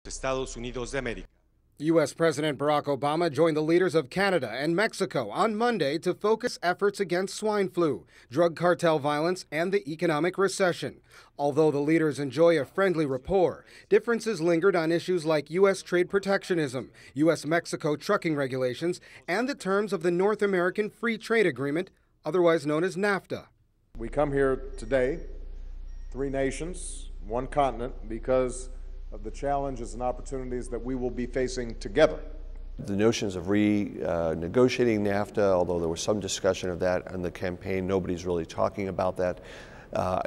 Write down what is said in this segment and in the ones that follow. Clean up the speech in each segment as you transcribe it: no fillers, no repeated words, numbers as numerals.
Estados Unidos de América. U.S. President Barack Obama joined the leaders of Canada and Mexico on Monday to focus efforts against swine flu, drug cartel violence, and the economic recession. Although the leaders enjoy a friendly rapport, differences lingered on issues like U.S. trade protectionism, U.S.-Mexico trucking regulations, and the terms of the North American Free Trade Agreement, otherwise known as NAFTA. We come here today, three nations, one continent, because of the challenges and opportunities that we will be facing together. The notions of renegotiating NAFTA, although there was some discussion of that in the campaign, nobody's really talking about that.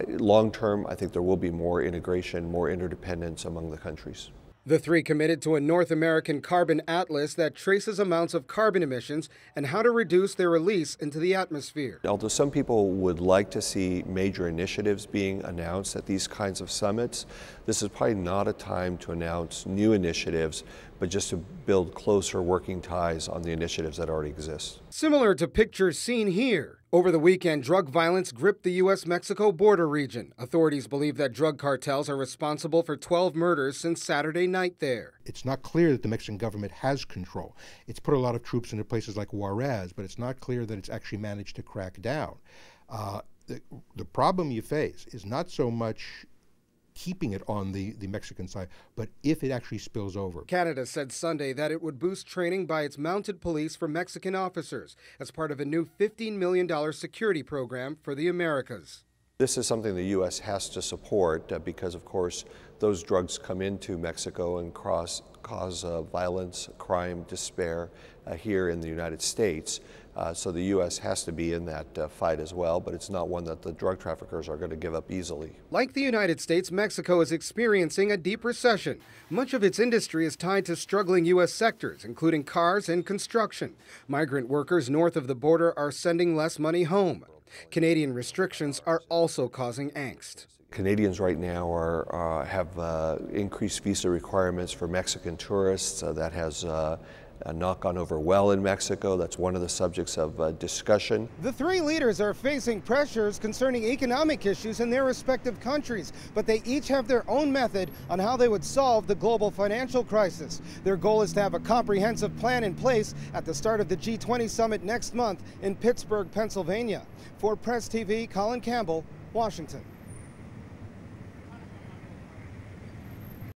Long term, I think there will be more integration, more interdependence among the countries. The three committed to a North American carbon atlas that traces amounts of carbon emissions and how to reduce their release into the atmosphere. Although some people would like to see major initiatives being announced at these kinds of summits, this is probably not a time to announce new initiatives, but just to build closer working ties on the initiatives that already exist. Similar to pictures seen here. Over the weekend, drug violence gripped the U.S.-Mexico border region. Authorities believe that drug cartels are responsible for 12 murders since Saturday night there. It's not clear that the Mexican government has control. It's put a lot of troops into places like Juarez, but it's not clear that it's actually managed to crack down. The problem you face is not so much keeping it on the Mexican side, but if it actually spills over. Canada said Sunday that it would boost training by its mounted police for Mexican officers as part of a new $15 million security program for the Americas. This is something the U.S. has to support because, of course, those drugs come into Mexico and cause violence, crime, despair here in the United States. So the U.S. has to be in that fight as well, but it's not one that the drug traffickers are going to give up easily. Like the United States, Mexico is experiencing a deep recession. Much of its industry is tied to struggling U.S. sectors, including cars and construction. Migrant workers north of the border are sending less money home. Canadian restrictions are also causing angst. Canadians right now have increased visa requirements for Mexican tourists. That has not gone over well in Mexico. That's one of the subjects of discussion. The three leaders are facing pressures concerning economic issues in their respective countries, but they each have their own method on how they would solve the global financial crisis. Their goal is to have a comprehensive plan in place at the start of the G20 summit next month in Pittsburgh, Pennsylvania. For Press TV, Colin Campbell, Washington.